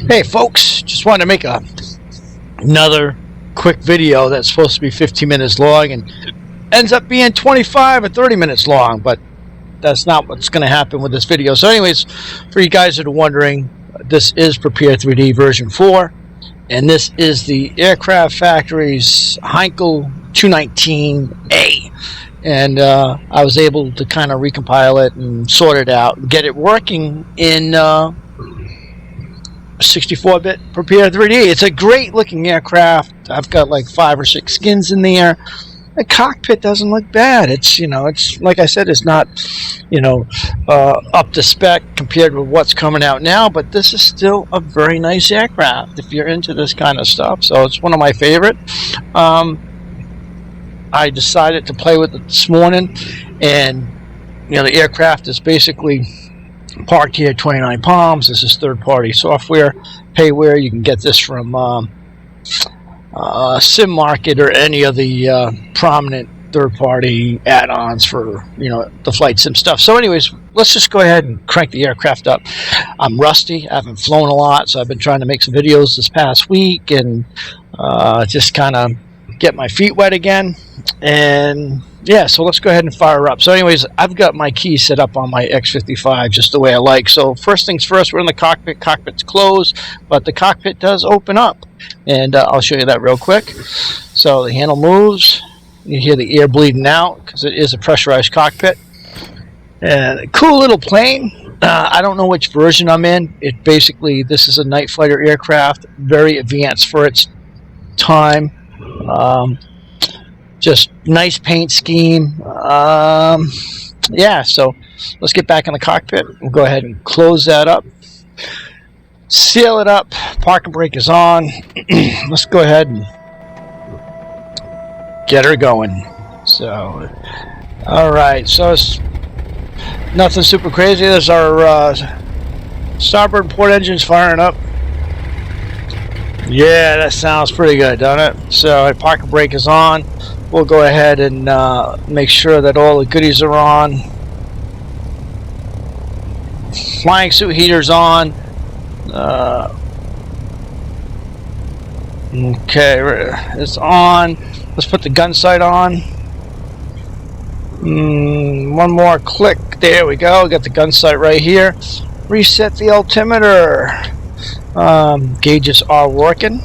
Hey folks, just wanted to make another quick video that's supposed to be 15 minutes long and ends up being 25 or 30 minutes long, but that's not what's going to happen with this video. So anyways, for you guys that are wondering, this is Prepar3d version 4, and this is the Aircraft Factory's Heinkel 219A. And I was able to kind of recompile it and sort it out and get it working in 64-bit Prepar3d. It's a great looking aircraft. I've got like 5 or 6 skins in there. The cockpit doesn't look bad. It's, it's like I said, it's not, up to spec compared with what's coming out now, but this is still a very nice aircraft if you're into this kind of stuff. So it's one of my favorite. I decided to play with it this morning, and the aircraft is basically parked here at 29 Palms. This is third-party software, payware. You can get this from Sim Market or any of the prominent third-party add-ons for the flight sim stuff. So anyways, let's just go ahead and crank the aircraft up. I'm rusty. I haven't flown a lot, so I've been trying to make some videos this past week and just kind of get my feet wet again. And yeah, so let's go ahead and fire up. So anyways, I've got my keys set up on my X55 just the way I like. So first things first, we're in the cockpit. Cockpit's closed, but the cockpit does open up, and I'll show you that real quick. So the handle moves. You hear the air bleeding out because it is a pressurized cockpit. And a cool little plane. I don't know which version I'm in. This is a night fighter aircraft, very advanced for its time. Just nice paint scheme. Yeah, so let's get back in the cockpit. We'll go ahead and close that up, seal it up. Parking brake is on. Let's go ahead and get her going. So alright, so it's nothing super crazy. There's our starboard port engines firing up. Yeah, that sounds pretty good, doesn't it? So our parking brake is on. We'll go ahead and make sure that all the goodies are on. Flying suit heater's on. Okay, it's on. Let's put the gun sight on. One more click. There we go. Got the gun sight right here. Reset the altimeter. Gauges are working.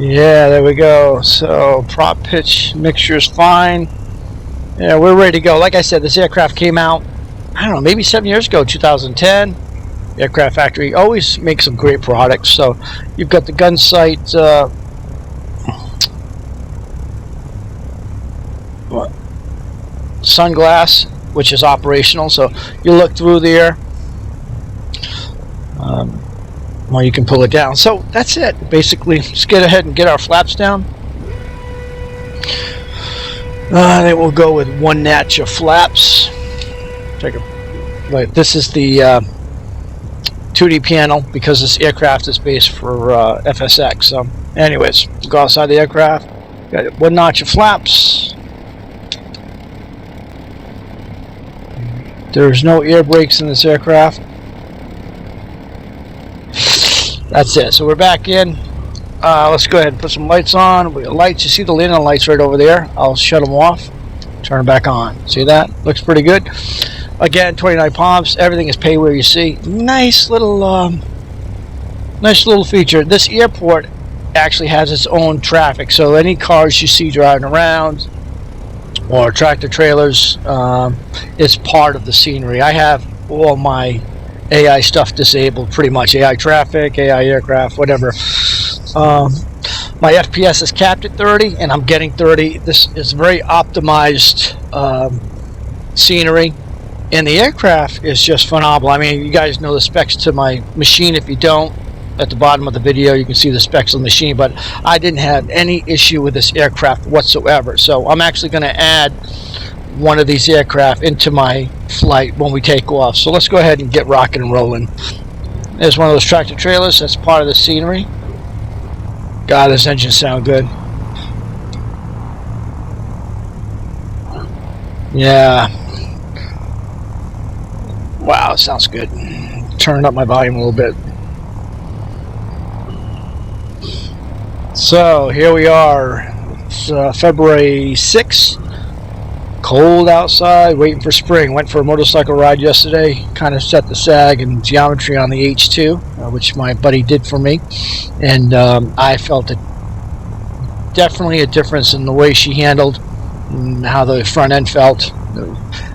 Yeah, there we go. So prop pitch mixture is fine. Yeah, we're ready to go. Like I said, this aircraft came out, I don't know, maybe 7 years ago, 2010. Aircraft Factory always makes some great products. So you've got the gun sight sunglass, which is operational. So you look through there. Well, you can pull it down. So that's it. Basically, let's get ahead and get our flaps down. Then we'll go with 1 notch of flaps. This is the 2D panel because this aircraft is based for FSX. So anyways, go outside the aircraft. Got 1 notch of flaps. There's no air brakes in this aircraft. That's it. So we're back in. Let's go ahead and put some lights on. We got lights. You see the landing lights right over there. I'll shut them off. Turn them back on. See that? Looks pretty good. Again, 29 Palms. Everything is payware. You see, nice little feature. This airport actually has its own traffic. So any cars you see driving around or tractor trailers is part of the scenery. I have all my AI stuff disabled, pretty much. AI traffic, AI aircraft, whatever. My FPS is capped at 30, and I'm getting 30. This is very optimized scenery, and the aircraft is just phenomenal. I mean, you guys know the specs to my machine. If you don't, at the bottom of the video, you can see the specs of the machine, but I didn't have any issue with this aircraft whatsoever. So I'm actually going to add one of these aircraft into my flight when we take off. So let's go ahead and get rocking and rolling. There's one of those tractor trailers. That's part of the scenery. God, this engine sounds good. Yeah. Wow, it sounds good. Turn up my volume a little bit. So here we are. It's February 6th. Cold outside, waiting for spring. Went for a motorcycle ride yesterday. Kind of set the sag and geometry on the H2, which my buddy did for me. And I felt definitely a difference in the way she handled and how the front end felt.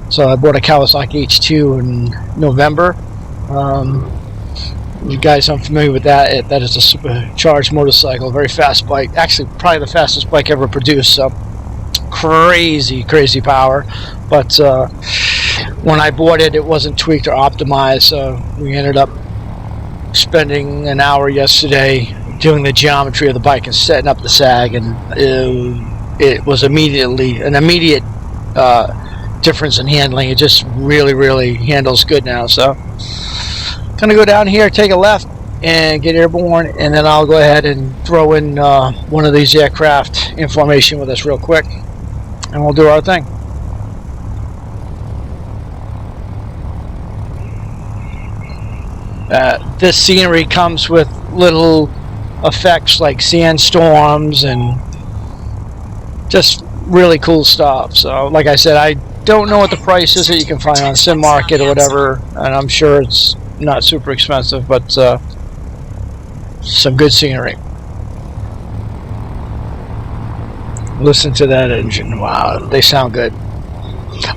So I bought a Kawasaki H2 in November. You guys aren't familiar with that. That is a supercharged motorcycle, a very fast bike. Actually, probably the fastest bike ever produced. So crazy power. But when I bought it, it wasn't tweaked or optimized. So we ended up spending an hour yesterday doing the geometry of the bike and setting up the sag, and it was an immediate difference in handling. It just really handles good now. So gonna go down here, take a left and get airborne, and then I'll go ahead and throw in one of these aircraft information with us real quick, and we'll do our thing. This scenery comes with little effects like sandstorms and just really cool stuff. So like I said, I don't know what the price is that you can find on Sim Market or whatever, and I'm sure it's not super expensive, but some good scenery. Listen to that engine. Wow, they sound good.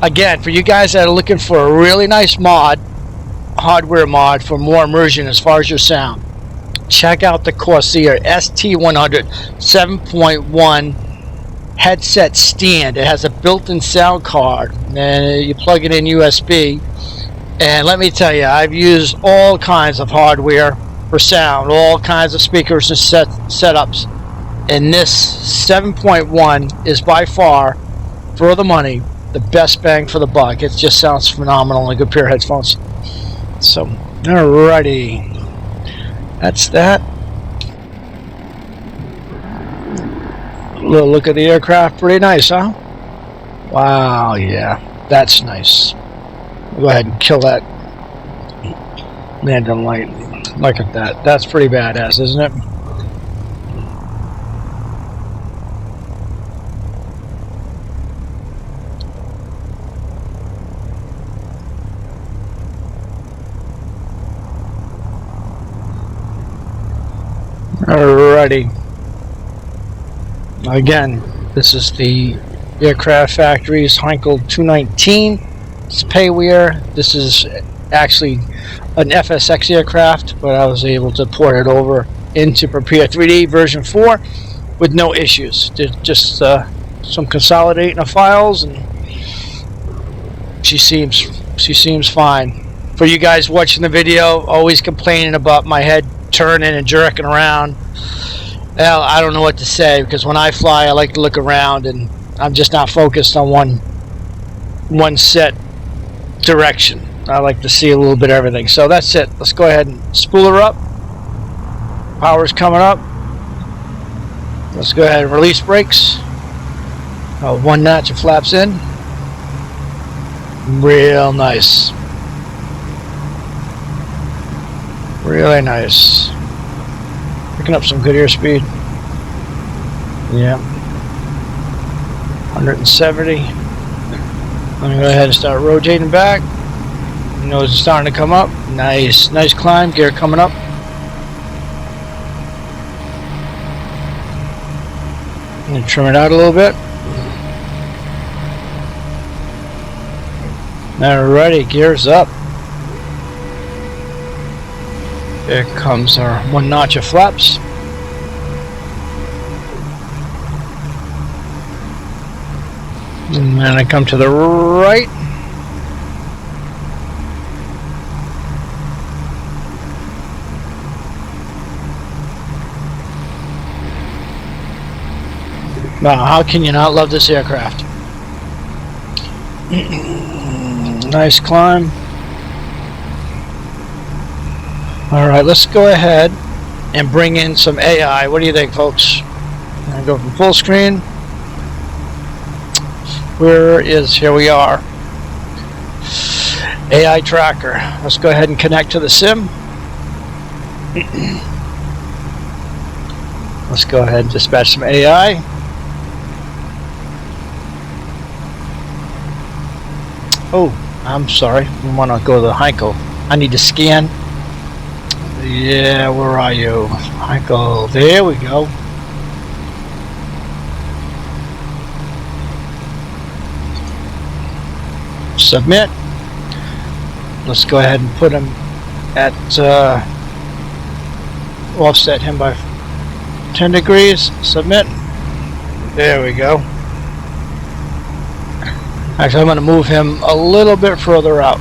Again, for you guys that are looking for a really nice mod, hardware mod for more immersion as far as your sound, check out the Corsair ST100 7.1 headset stand. It has a built-in sound card, and you plug it in USB. And let me tell you, I've used all kinds of hardware for sound, all kinds of speakers and setups, and this 7.1 is by far, for the money, the best bang for the buck. It just sounds phenomenal in a good pair of headphones. So, alrighty, that's that. A little look at the aircraft, pretty nice, huh? Wow, yeah, that's nice. Go ahead and kill that landing light. Look at that. That's pretty badass, isn't it? Alrighty. Again, this is the Aircraft Factory's Heinkel 219. It's payware. This is actually an FSX aircraft, but I was able to port it over into Prepar3d version 4 with no issues. Just some consolidating of files, and she seems fine. For you guys watching the video, always complaining about my head turning and jerking around, well, I don't know what to say, because when I fly, I like to look around, and I'm just not focused on one set direction. I like to see a little bit of everything. So that's it. Let's go ahead and spool her up. Power's coming up. Let's go ahead and release brakes. One notch of flaps in. Real nice. Really nice. Picking up some good airspeed. Yeah. 170. I'm going to go ahead and start rotating back. Nose is starting to come up. Nice climb. Gear coming up. I'm going to trim it out a little bit. Alrighty, gears up. There comes our one notch of flaps. And then I come to the right. Wow, how can you not love this aircraft? Nice climb. Alright, let's go ahead and bring in some AI. What do you think, folks? I go from full screen. Here we are. AI tracker. Let's go ahead and connect to the sim. Let's go ahead and dispatch some AI. Oh, I'm sorry. We want to go to the Heinkel. I need to scan. Yeah, where are you? Heinkel. There we go. Submit. Let's go ahead and put him at offset him by 10 degrees. Submit. There we go. Actually, I'm going to move him a little bit further out.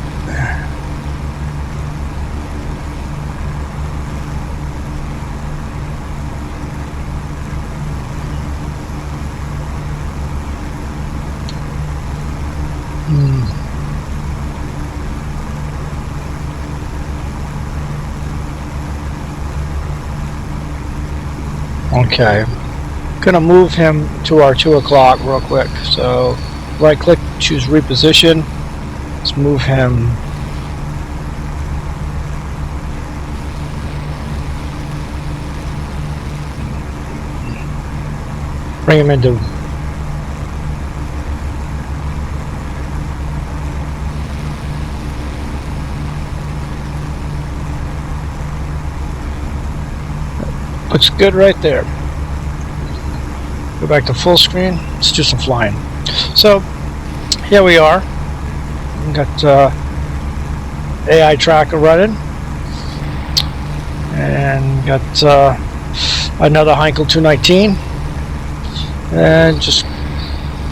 Okay, I'm gonna move him to our 2 o'clock real quick. So right click, choose reposition. Let's move him. Bring him into looks good right there. Go back to full screen. Let's do some flying. So here we are. We've got AI tracker running, and got another Heinkel 219, and just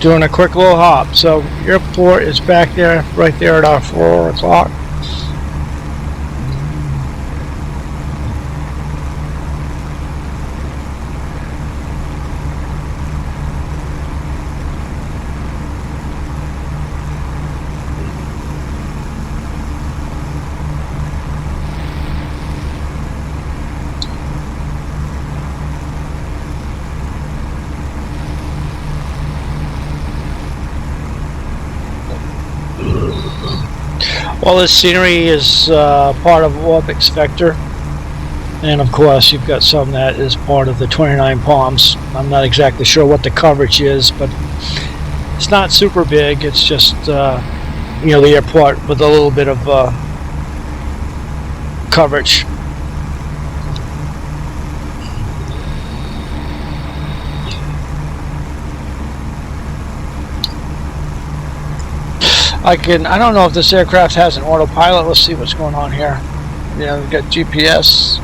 doing a quick little hop. So airport is back there, right there at our 4 o'clock. All this scenery is part of Orbix Vector, and of course you've got some that is part of the 29 Palms. I'm not exactly sure what the coverage is, but it's not super big. It's just you know, the airport with a little bit of coverage. I don't know if this aircraft has an autopilot. Let's see what's going on here. Yeah, we've got GPS.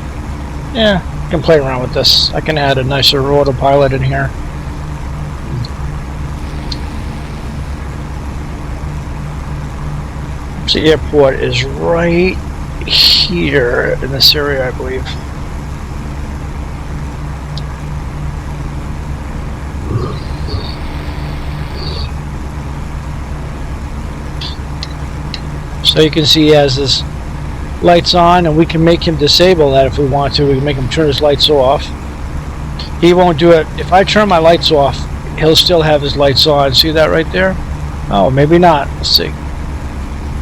Yeah, I can play around with this. I can add a nicer autopilot in here. The airport is right here in this area, I believe. So you can see he has his lights on, and we can make him disable that if we want to. We can make him turn his lights off. He won't do it. If I turn my lights off, he'll still have his lights on. See that right there? Oh, maybe not. Let's see.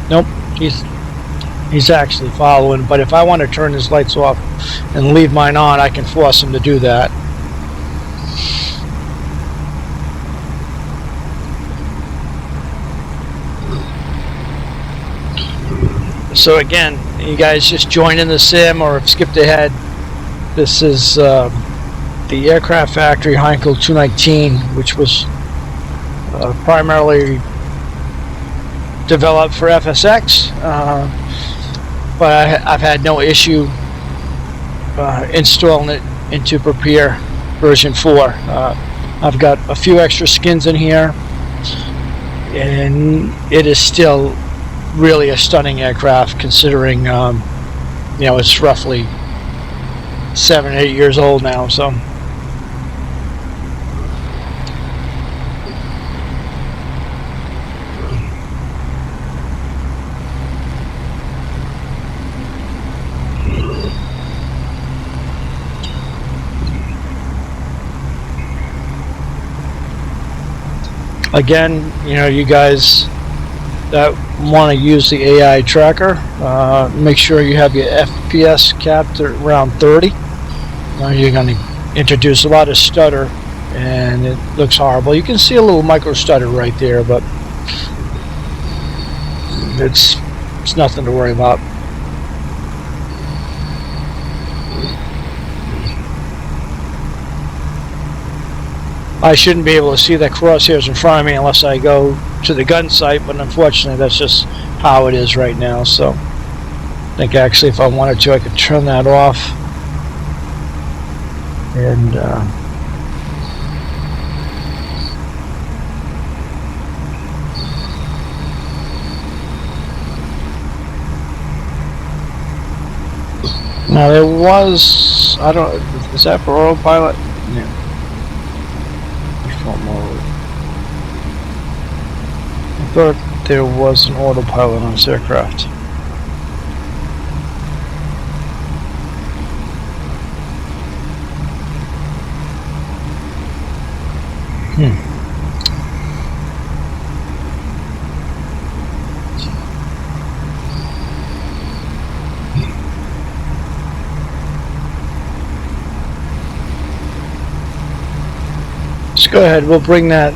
Nope, he's actually following. But if I want to turn his lights off and leave mine on, I can force him to do that. So again, you guys just joined in the sim or have skipped ahead. This is the Aircraft Factory Heinkel 219, which was primarily developed for FSX, but I've had no issue installing it into Prepar version 4. I've got a few extra skins in here, and it is still really a stunning aircraft, considering you know, it's roughly 7 or 8 years old now. So again, you know, you guys that want to use the AI tracker, make sure you have your FPS capped at around 30. You're going to introduce a lot of stutter, and it looks horrible. You can see a little micro stutter right there, but it's nothing to worry about. I shouldn't be able to see the crosshairs in front of me unless I go to the gun sight, but unfortunately that's just how it is right now. So I think actually if I wanted to, I could turn that off and now there was, I don't, is that for autopilot? Yeah. Default mode. I thought there was an autopilot on this aircraft. Let's go ahead, we'll bring that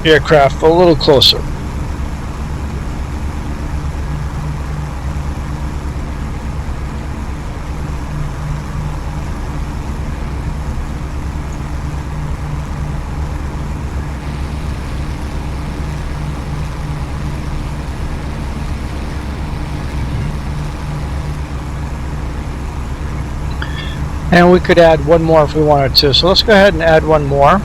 aircraft a little closer. And we could add one more if we wanted to. So let's go ahead and add one more.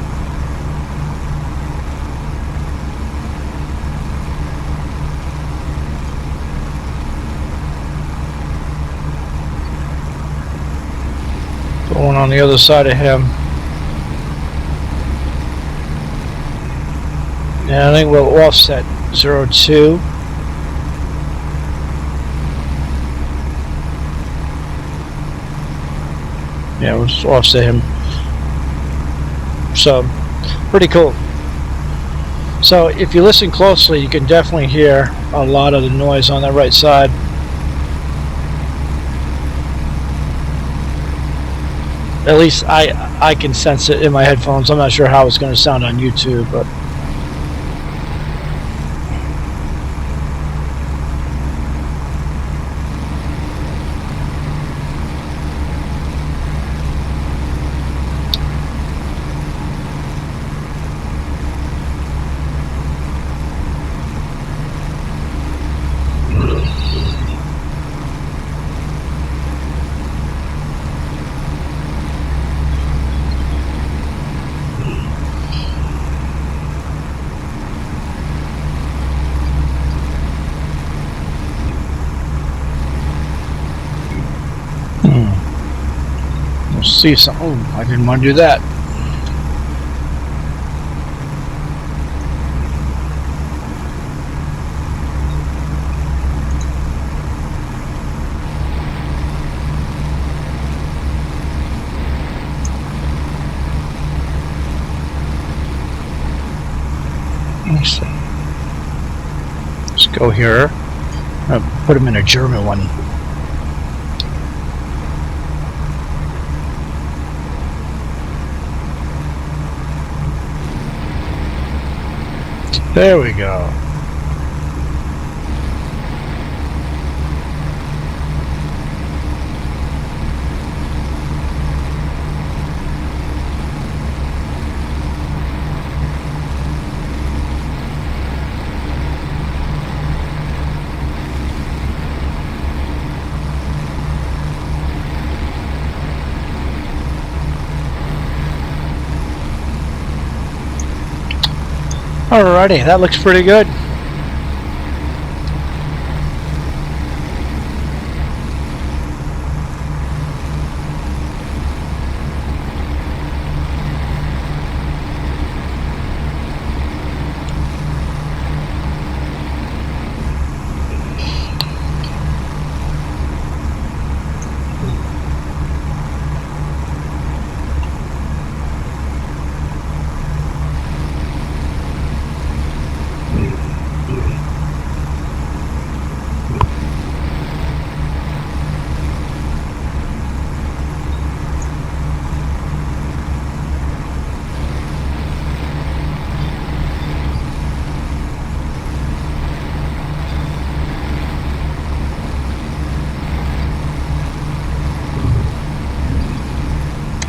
Put one on the other side of him. And I think we'll offset 02. Yeah, we'll just offset him. So, pretty cool. So, if you listen closely, you can definitely hear a lot of the noise on that right side. At least I can sense it in my headphones. I'm not sure how it's going to sound on YouTube, but see something. Oh, I didn't want to do that. Let's go here. I'll put him in a German one. There we go. Alrighty, that looks pretty good.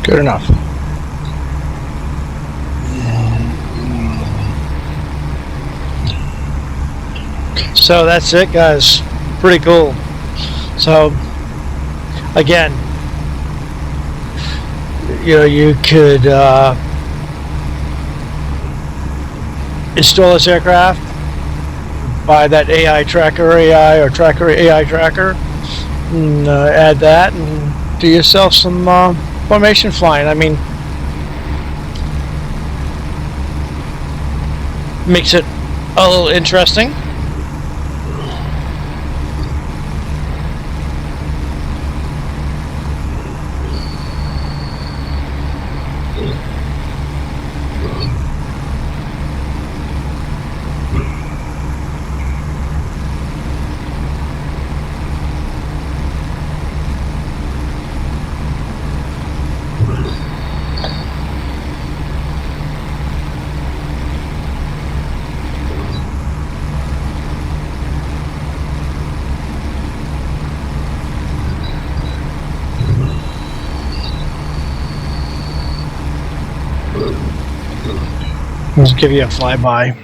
Good enough. So that's it, guys. Pretty cool. So again, you know, you could install this aircraft, buy that AiTracker AI or Tracker AI tracker, and add that and do yourself some formation flying. I mean, makes it a little interesting. Let's give you a flyby.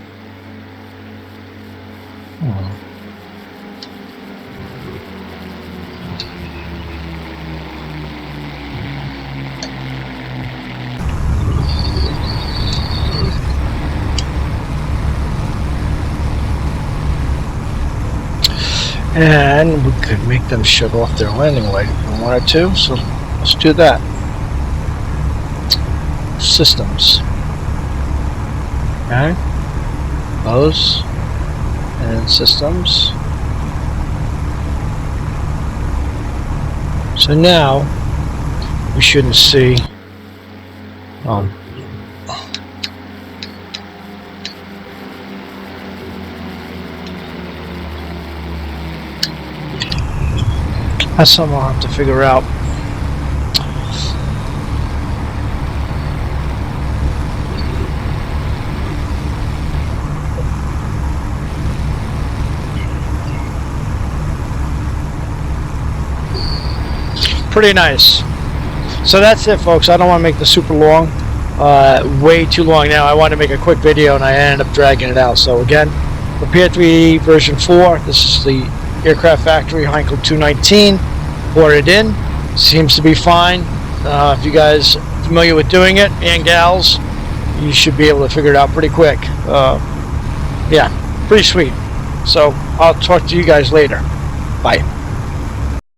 And we could make them shut off their landing light if we wanted to, so let's do that. Systems. Okay. Those. And systems. So now we shouldn't see that's something I'll have to figure out. Pretty nice. So that's it, folks. I don't want to make this super long, way too long now. I want to make a quick video and I ended up dragging it out. So again, Prepar3d version 4. This is the aircraft factory Heinkel 219. Ordered in. Seems to be fine. If you guys are familiar with doing it, and gals, you should be able to figure it out pretty quick. Yeah, pretty sweet. So I'll talk to you guys later. Bye.